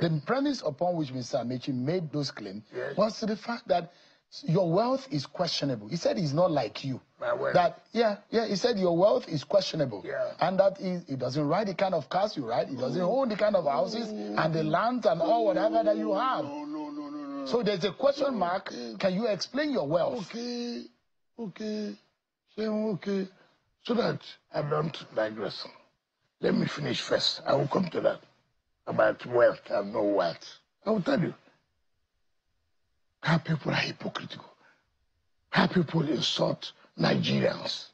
The premise upon which Mr. Amaechi made those claims was to the fact that your wealth is questionable. He said he's not like you. That he said your wealth is questionable, and that he doesn't ride the kind of cars you ride. He doesn't own the kind of houses and the lands and all whatever that you have. No. So there's a question mark. Can you explain your wealth? Okay. So that I don't digress. Let me finish first. I will come to that about wealth and no wealth. I will tell you how people are hypocritical, how people insult Nigerians,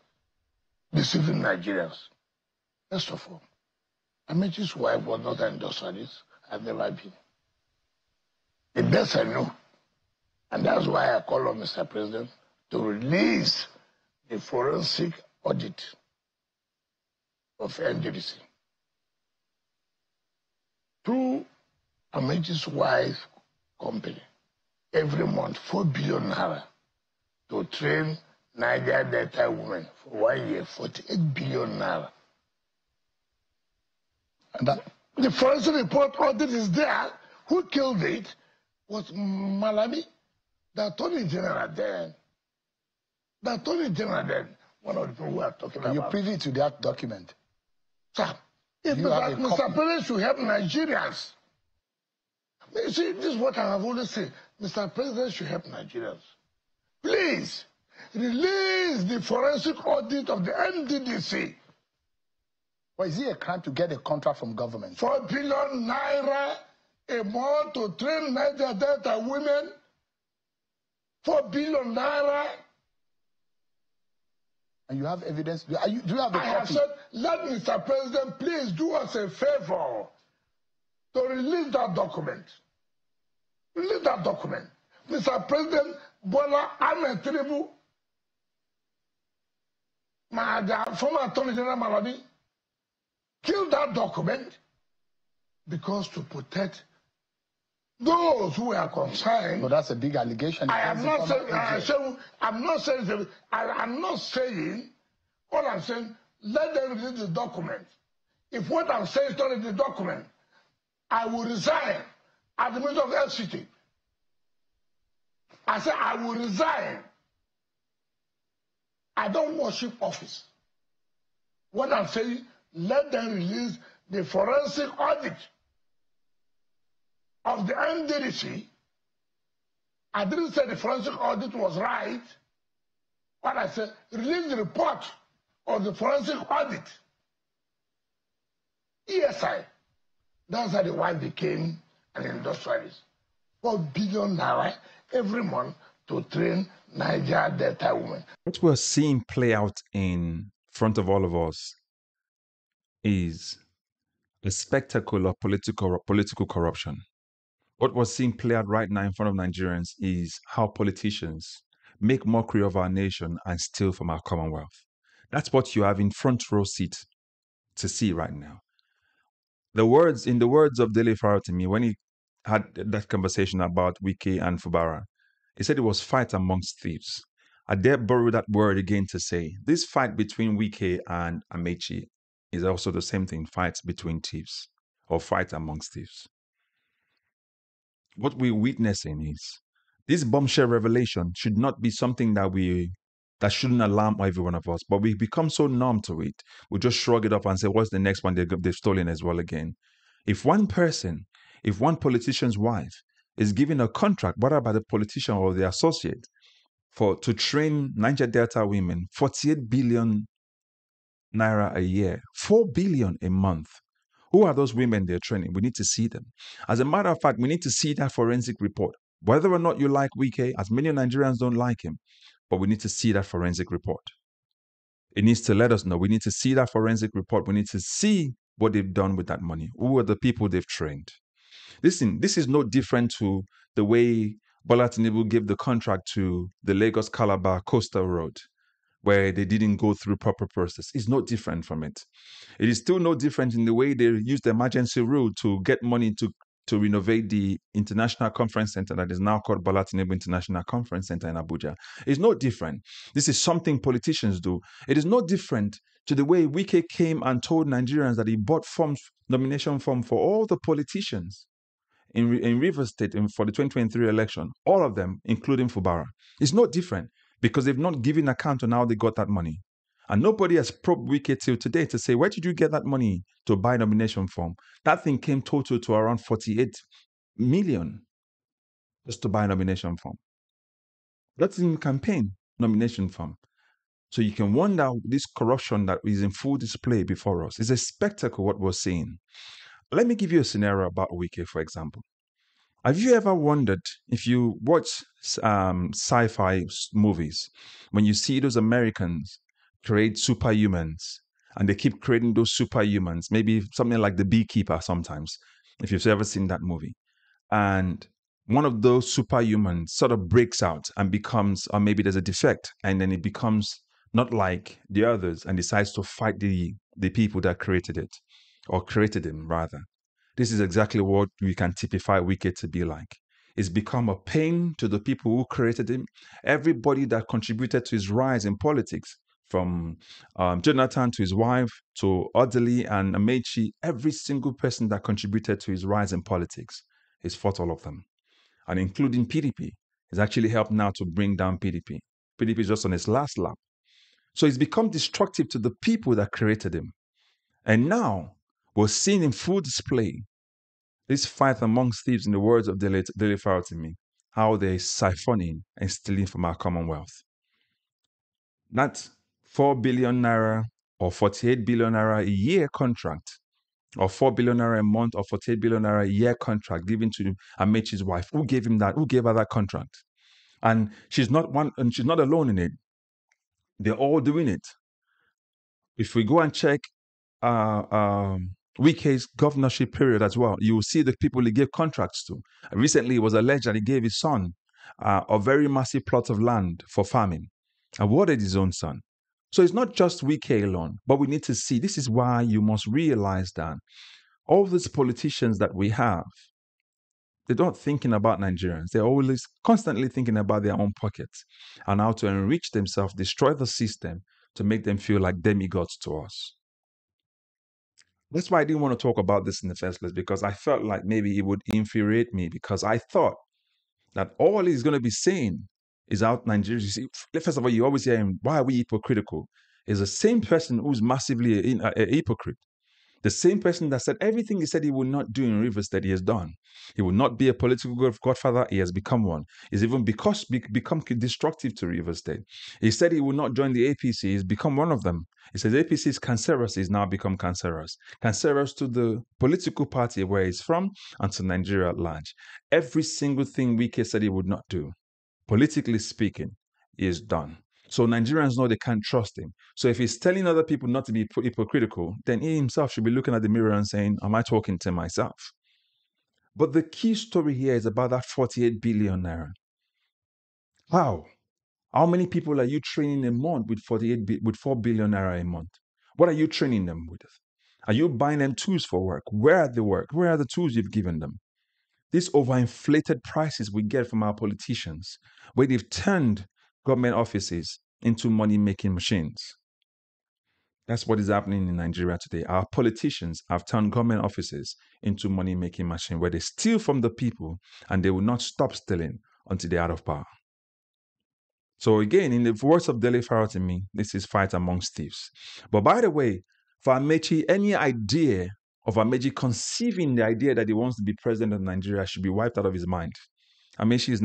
deceiving Nigerians. First of all, Amaechi's wife was not an industrialist. I've never been. The best I know, and that's why I call on Mr. President to release the forensic audit of NDDC. Through Amaechi's wife company, every month 4 billion naira to train Niger Delta women for 1 year, 48 billion naira. And that, the forensic report audit is there. Who killed it was Malami, the Attorney General then. The Attorney General then, one of the people we are talking about. Are you privy to that document? Sir, if Mr. President should help Nigerians. You see, this is what I have always said. Mr. President should help Nigerians. Please, release the forensic audit of the NDDC. Well, is it a crime to get a contract from government? 4 billion naira a month to train Niger Delta women. 4 billion naira. And you have evidence? Do you have a copy? I have said, let Mr. President please do us a favor to release that document. Release that document. Mr. President Bola Tinubu, my former Attorney General Malami, killed that document because to protect those who are concerned. Well, that's a big allegation. I'm not saying, all I'm saying, let them release the document. If what I'm saying is not in the document, I will resign as the Minister of FCT. I said I will resign. I don't worship office. What I'm saying, let them release the forensic audit of the NDDC. I didn't say the forensic audit was right. What I said, release the report of the forensic audit. ESI. That's how the wife became an industrialist. 4 billion naira every month to train Niger Delta women. What we're seeing play out in front of all of us is a spectacle of political corruption. What we're seeing play out right now in front of Nigerians is how politicians make mockery of our nation and steal from our commonwealth. That's what you have in front row seat to see right now. In the words of El-Rufai to me, when he had that conversation about Wike and Fubara, he said it was fight amongst thieves. I dare borrow that word again to say this fight between Wike and Amaechi is also the same thing, fights between thieves or fight amongst thieves. What we're witnessing is this bombshell revelation should not be something that shouldn't alarm every one of us, but we become so numb to it. We just shrug it up and say, what's the next one they've stolen as well again? If one politician's wife is given a contract, whether by the politician or the associate, to train Niger Delta women, 48 billion naira a year, 4 billion a month. Who are those women they're training? We need to see them. As a matter of fact, we need to see that forensic report. Whether or not you like Wike, as many Nigerians don't like him, but we need to see that forensic report. It needs to let us know. We need to see that forensic report. We need to see what they've done with that money. Who are the people they've trained? Listen, this is no different to the way Bola Tinubu gave the contract to the Lagos-Calabar Coastal Road, where they didn't go through proper process. It's no different from it. It is still no different in the way they used the emergency rule to get money to renovate the International Conference Center that is now called Bola Tinubu International Conference Center in Abuja. It's no different. This is something politicians do. It is no different to the way Wike came and told Nigerians that he bought nomination form for all the politicians. in Rivers State for the 2023 election, all of them, including Fubara, it's not different because they've not given account on how they got that money. And nobody has probed Wike till today to say, where did you get that money to buy nomination form? That thing came total to around 48 million just to buy a nomination form. That's in campaign nomination form. So you can wonder this corruption that is in full display before us. It's a spectacle what we're seeing. Let me give you a scenario about Wike, for example. Have you ever wondered, if you watch sci-fi movies, when you see those Americans create superhumans, and they keep creating those superhumans, maybe something like The Beekeeper sometimes, if you've ever seen that movie, and one of those superhumans sort of breaks out and becomes, or maybe there's a defect, and then it becomes not like the others and decides to fight the people that created it, or created him rather. This is exactly what we can typify Wike to be like. It's become a pain to the people who created him, everybody that contributed to his rise in politics, from Jonathan to his wife, to Audit and Amaechi, every single person that contributed to his rise in politics. He's fought all of them, and including PDP. He's actually helped now to bring down PDP. PDP is just on his last lap. So he's become destructive to the people that created him. And now we're seeing in full display this fight amongst thieves, in the words of Rotimi, how they're siphoning and stealing from our commonwealth. That 4 billion naira or 48 billion naira a year contract, or 4 billion naira a month, or 48 billion naira a year contract given to Amaechi's wife. Who gave him that? Who gave her that contract? And she's not alone in it. They're all doing it. If we go and check Wike's governorship period as well, you will see the people he gave contracts to. Recently, it was alleged that he gave his son a very massive plot of land for farming, awarded his own son. So it's not just Wike alone, but we need to see, this is why you must realize that all these politicians that we have, they're not thinking about Nigerians. They're always constantly thinking about their own pockets and how to enrich themselves, destroy the system to make them feel like demigods to us. That's why I didn't want to talk about this in the first place, because I felt like maybe it would infuriate me, because I thought that all he's going to be saying is out Nigeria. You see, first of all, you always hear him, why are we hypocritical? Is the same person who's massively a hypocrite. The same person that said everything he said he would not do in Rivers that he has done. He will not be a political godfather. He has become one. He's even become destructive to Rivers State. He said he would not join the APC. He's become one of them. He says APC is cancerous. He's now become cancerous. Cancerous to the political party where he's from and to Nigeria at large. Every single thing Wike said he would not do, politically speaking, he is done. So Nigerians know they can't trust him. So if he's telling other people not to be hypocritical, then he himself should be looking at the mirror and saying, am I talking to myself? But the key story here is about that 48 billion naira. How many people are you training a month with 4 billion naira a month? What are you training them with? Are you buying them tools for work? Where are the work? Where are the tools you've given them? These overinflated prices we get from our politicians, where they've turned government offices into money-making machines. That's what is happening in Nigeria today. Our politicians have turned government offices into money-making machines, where they steal from the people and they will not stop stealing until they're out of power. So again, in the words of El-Rufai, this is fight amongst thieves. But by the way, for Amaechi, any idea of Amaechi conceiving the idea that he wants to be president of Nigeria should be wiped out of his mind. Amaechi is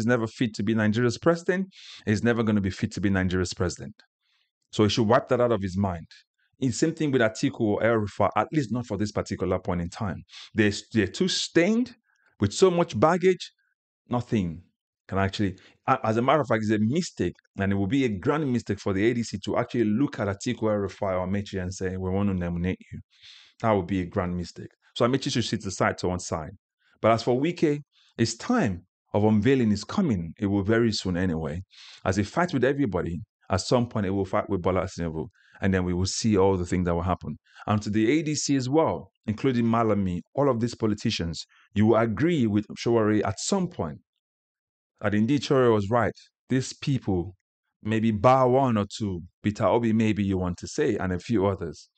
never fit to be Nigeria's president. He's never going to be fit to be Nigeria's president. So he should wipe that out of his mind. It's the same thing with Atiku or El-Rufai, at least not for this particular point in time. They're too stained with so much baggage, nothing can actually, as a matter of fact, it's a mistake, and it will be a grand mistake for the ADC to actually look at Atiku, El-Rufai or Amaechi and say, we want to nominate you. That would be a grand mistake. So Amaechi should sit aside to one side. But as for Wike, his time of unveiling is coming. It will very soon anyway. As he fights with everybody, at some point it will fight with Bola Tinubu, and then we will see all the things that will happen. And to the ADC as well, including Malami, all of these politicians, you will agree with Showari at some point that indeed Showari was right. These people, maybe bar one or two, Peter Obi maybe you want to say, and a few others,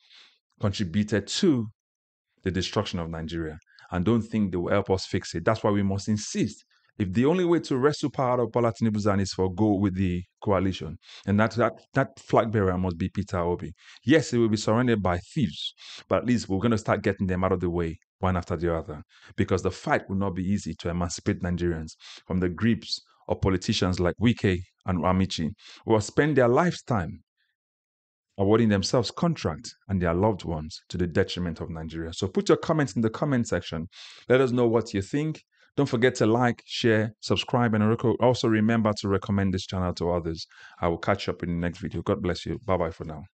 contributed to the destruction of Nigeria. and don't think they will help us fix it. That's why we must insist. If the only way to wrestle power out of Bola Tinubu's hand is for go with the coalition, and that flag bearer must be Peter Obi. Yes, it will be surrounded by thieves, but at least we're going to start getting them out of the way one after the other, because the fight will not be easy to emancipate Nigerians from the grips of politicians like Wike and Amaechi, who have spent their lifetime awarding themselves contracts and their loved ones to the detriment of Nigeria. So put your comments in the comment section. Let us know what you think. Don't forget to like, share, subscribe, and also remember to recommend this channel to others. I will catch you up in the next video. God bless you. Bye-bye for now.